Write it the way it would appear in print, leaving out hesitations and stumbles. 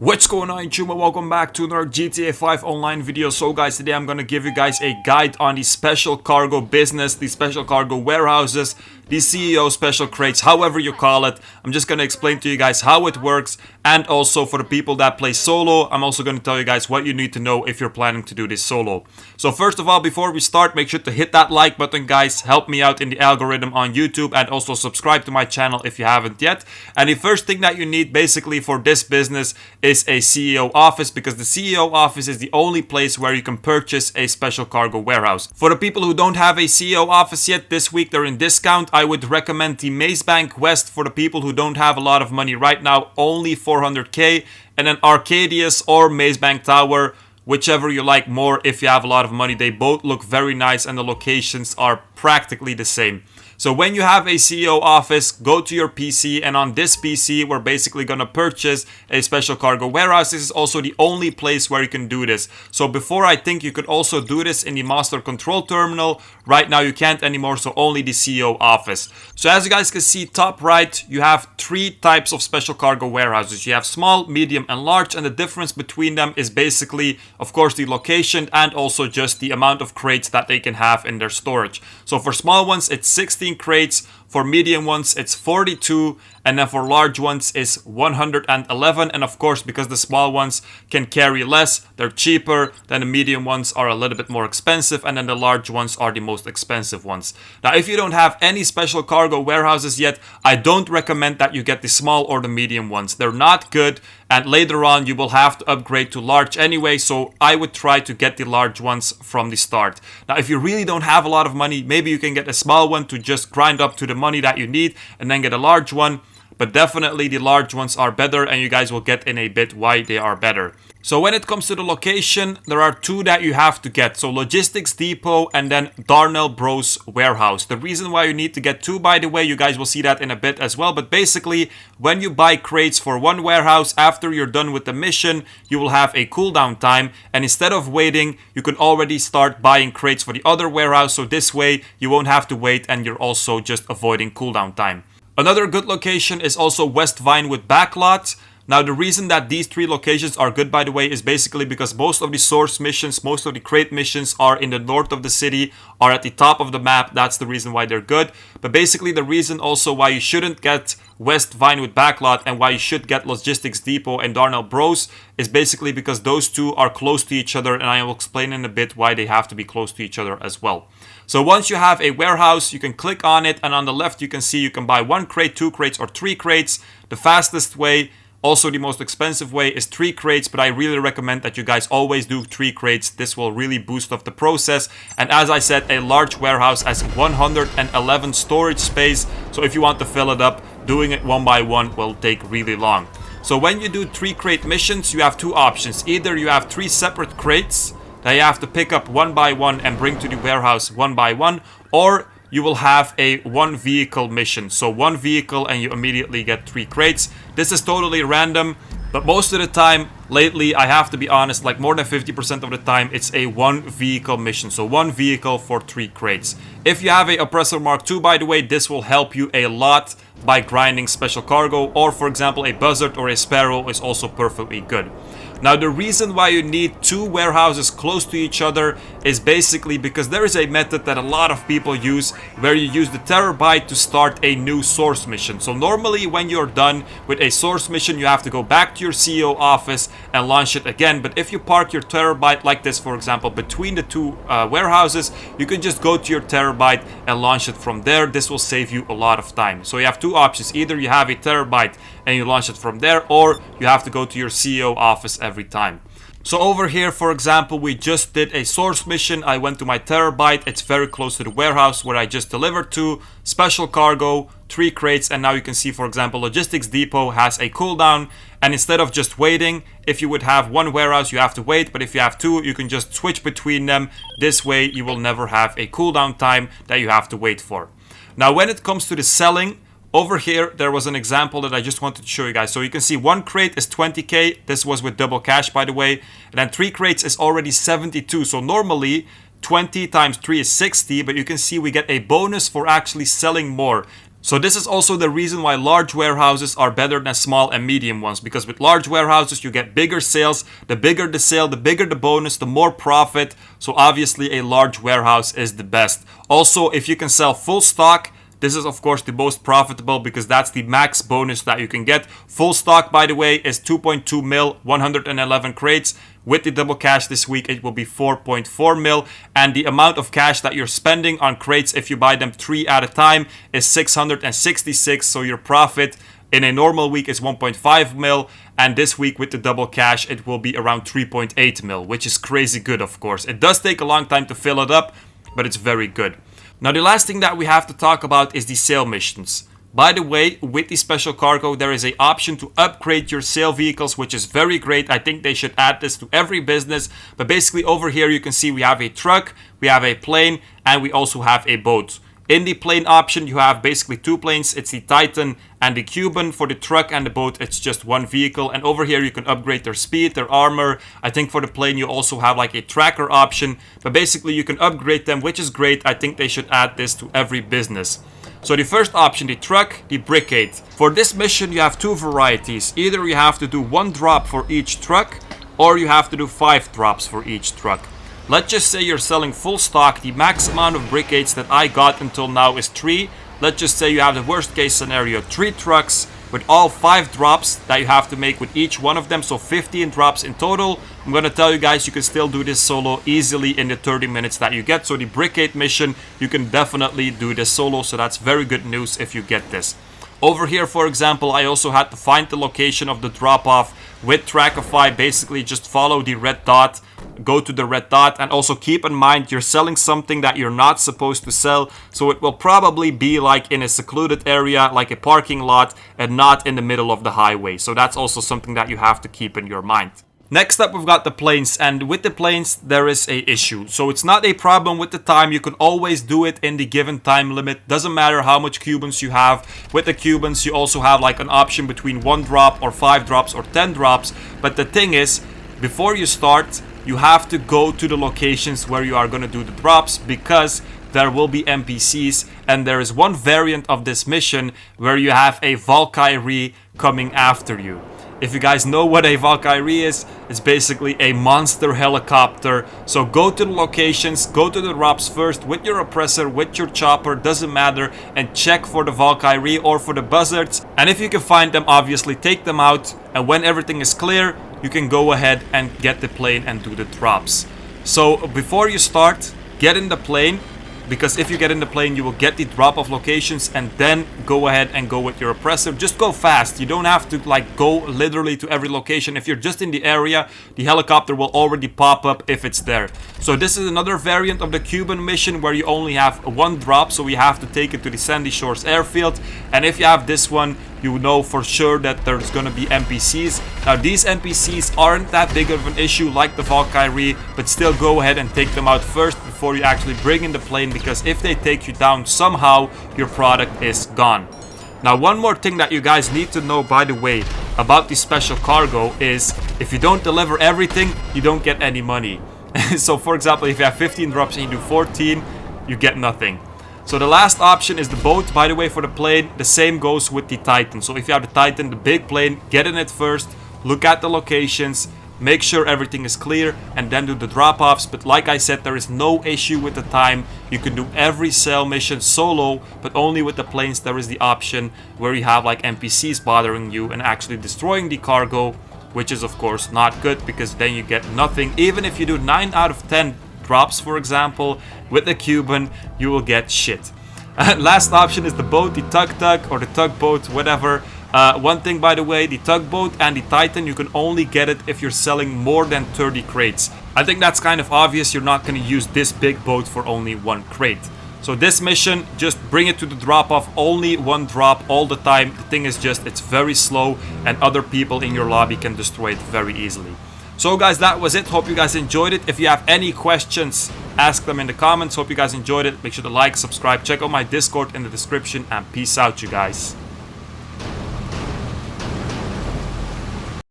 What's going on YouTube, and welcome back to another GTA 5 online video. So guys, today I'm gonna give you guys a guide on the special cargo business, the special cargo warehouses, the CEO special crates, however you call it. I'm just gonna explain to you guys how it works, and also for the people that play solo, I'm also gonna tell you guys what you need to know if you're planning to do this solo. So first of all, before we start, make sure to hit that like button, guys. Help me out in the algorithm on YouTube, and also subscribe to my channel if you haven't yet. And the first thing that you need basically for this business is a CEO office, because the CEO office is the only place where you can purchase a special cargo warehouse. For the people who don't have a CEO office yet, this week they're in discount. I would recommend the Maze Bank West for the people who don't have a lot of money right now, only 400k, and then Arcadius or Maze Bank Tower, whichever you like more if you have a lot of money. They both look very nice and the locations are practically the same. So when you have a CEO office, go to your PC, and on this PC we're basically gonna purchase a special cargo warehouse. This is also the only place where you can do this. So before, I think you could also do this in the master control terminal. Right now you can't anymore, so only the CEO office. So as you guys can see, top right, you have three types of special cargo warehouses. You have small, medium, and large, and the difference between them is basically, of course, the location and also just the amount of crates that they can have in their storage. So for small ones it's 16 crates, for medium ones it's 42, and then for large ones it's 111. And of course, because the small ones can carry less, they're cheaper, then the medium ones are a little bit more expensive, and then the large ones are the most expensive ones. Now if you don't have any special cargo warehouses yet, I don't recommend that you get the small or the medium ones. They're not good, and later on you will have to upgrade to large anyway, so I would try to get the large ones from the start. Now if you really don't have a lot of money, maybe you can get a small one to just grind up to the money that you need and then get a large one, but definitely the large ones are better, and you guys will get in a bit why they are better. So when it comes to the location, there are two that you have to get. So Logistics Depot and then Darnell Bros Warehouse. The reason why you need to get two, by the way, you guys will see that in a bit as well. But basically, when you buy crates for one warehouse, after you're done with the mission, you will have a cooldown time. And instead of waiting, you can already start buying crates for the other warehouse. So this way, you won't have to wait, and you're also just avoiding cooldown time. Another good location is also West Vinewood Backlot. Now the reason that these three locations are good, by the way, is basically because most of the source missions, most of the crate missions are in the north of the city, are at the top of the map. That's the reason why they're good. But basically the reason also why you shouldn't get West Vinewood Backlot and why you should get Logistics Depot and Darnell Bros is basically because those two are close to each other, and I will explain in a bit why they have to be close to each other as well. So once you have a warehouse, you can click on it, and on the left you can see you can buy one crate, two crates, or three crates. The fastest way, also the most expensive way, is 3 crates, but I really recommend that you guys always do 3 crates. This will really boost up the process. And as I said, a large warehouse has 111 storage space, so if you want to fill it up, doing it one by one will take really long. So when you do 3 crate missions, you have two options. Either you have 3 separate crates that you have to pick up one by one and bring to the warehouse one by one, or you will have a one vehicle mission. So one vehicle and you immediately get 3 crates. This is totally random, but most of the time lately, I have to be honest, like more than 50% of the time, it's a one vehicle mission. So one vehicle for 3 crates. If you have a Oppressor Mark II, by the way, this will help you a lot by grinding special cargo, or for example a Buzzard or a Sparrow is also perfectly good. Now the reason why you need 2 warehouses close to each other is basically because there is a method that a lot of people use where you use the terabyte to start a new source mission. So normally when you're done with a source mission, you have to go back to your CEO office and launch it again. But if you park your terabyte like this, for example, between the 2 warehouses, you can just go to your terabyte and launch it from there. This will save you a lot of time. So you have 2 options. Either you have a terabyte and you launch it from there, or you have to go to your CEO office every time. So over here, for example, we just did a source mission. I went to my terabyte. It's very close to the warehouse where I just delivered to. Special cargo, 3 crates, and now you can see, for example, Logistics Depot has a cooldown. And instead of just waiting, if you would have one warehouse, you have to wait. But if you have 2, you can just switch between them. This way, you will never have a cooldown time that you have to wait for. Now, when it comes to the selling, over here, there was an example that I just wanted to show you guys. So you can see 1 crate is 20k. This was with double cash, by the way. And then 3 crates is already 72. So normally, 20 times 3 is 60. But you can see we get a bonus for actually selling more. So this is also the reason why large warehouses are better than small and medium ones, because with large warehouses you get bigger sales. The bigger the sale, the bigger the bonus, the more profit. So obviously a large warehouse is the best. Also, if you can sell full stock, this is of course the most profitable because that's the max bonus that you can get. Full stock, by the way, is 2.2 mil, 111 crates. With the double cash this week, it will be 4.4 mil. And the amount of cash that you're spending on crates if you buy them 3 at a time is 666. So your profit in a normal week is 1.5 mil. And this week with the double cash, it will be around 3.8 mil, which is crazy good, of course. It does take a long time to fill it up, but it's very good. Now, the last thing that we have to talk about is the sale missions. By the way, with the special cargo, there is an option to upgrade your sale vehicles, which is very great. I think they should add this to every business. But basically over here, you can see we have a truck, we have a plane, and we also have a boat. In the plane option, you have basically 2 planes. It's the Titan and the Cuban. For the truck and the boat, it's just 1 vehicle. And over here, you can upgrade their speed, their armor. I think for the plane, you also have like a tracker option. But basically, you can upgrade them, which is great. I think they should add this to every business. So the first option, the truck, the brickade. For this mission, you have 2 varieties. Either you have to do 1 drop for each truck, or you have to do 5 drops for each truck. Let's just say you're selling full stock. The max amount of brickades that I got until now is 3. Let's just say you have the worst case scenario, 3 trucks with all 5 drops that you have to make with each one of them. So 15 drops in total. I'm going to tell you guys, you can still do this solo easily in the 30 minutes that you get. So the brickade mission, you can definitely do this solo. So that's very good news if you get this. Over here, for example, I also had to find the location of the drop-off with Trackify. Basically, just follow the red dot, go to the red dot, and also keep in mind you're selling something that you're not supposed to sell. So it will probably be like in a secluded area, like a parking lot, and not in the middle of the highway. So that's also something that you have to keep in your mind. Next up, we've got the planes, and with the planes, there is a issue. So it's not a problem with the time. You can always do it in the given time limit. Doesn't matter how much Cubans you have. With the Cubans, you also have like an option between 1 drop or 5 drops or 10 drops. But the thing is, before you start, you have to go to the locations where you are going to do the drops, because there will be NPCs, and there is one variant of this mission where you have a Valkyrie coming after you. If you guys know what a Valkyrie is, it's basically a monster helicopter. So go to the locations, go to the drops first with your oppressor, with your chopper, doesn't matter, and check for the Valkyrie or for the buzzards. And if you can find them, obviously take them out, and when everything is clear, you can go ahead and get the plane and do the drops. So before you start, get in the plane, because if you get in the plane, you will get the drop-off locations, and then go ahead and go with your oppressor. Just go fast. You don't have to like go literally to every location. If you're just in the area, the helicopter will already pop up if it's there. So this is another variant of the Cuban mission where you only have 1 drop, so we have to take it to the Sandy Shores airfield. And if you have this one, you know for sure that there's gonna be NPCs. Now these NPCs aren't that big of an issue like the Valkyrie, but still go ahead and take them out first before you actually bring in the plane, because if they take you down somehow, your product is gone. Now one more thing that you guys need to know, by the way, about the special cargo is if you don't deliver everything, you don't get any money. So for example, if you have 15 drops and you do 14, you get nothing. So the last option is the boat. By the way, for the plane, the same goes with the Titan. So if you have the Titan, the big plane, get in it first, look at the locations, make sure everything is clear, and then do the drop-offs. But like I said, there is no issue with the time. You can do every sale mission solo, but only with the planes there is the option where you have like NPCs bothering you and actually destroying the cargo, which is of course not good, because then you get nothing. Even if you do 9 out of 10 drops, for example, with the Cuban, you will get shit. Last option is the boat, the tug or the tugboat, whatever. One thing, by the way, the tugboat and the Titan, you can only get it if you're selling more than 30 crates. I think that's kind of obvious. You're not going to use this big boat for only 1 crate. So this mission, just bring it to the drop-off, only 1 drop all the time. The thing is just, it's very slow, and other people in your lobby can destroy it very easily. So guys, that was it. Hope you guys enjoyed it. If you have any questions, ask them in the comments. Hope you guys enjoyed it. Make sure to like, subscribe, check out my Discord in the description, and peace out, you guys.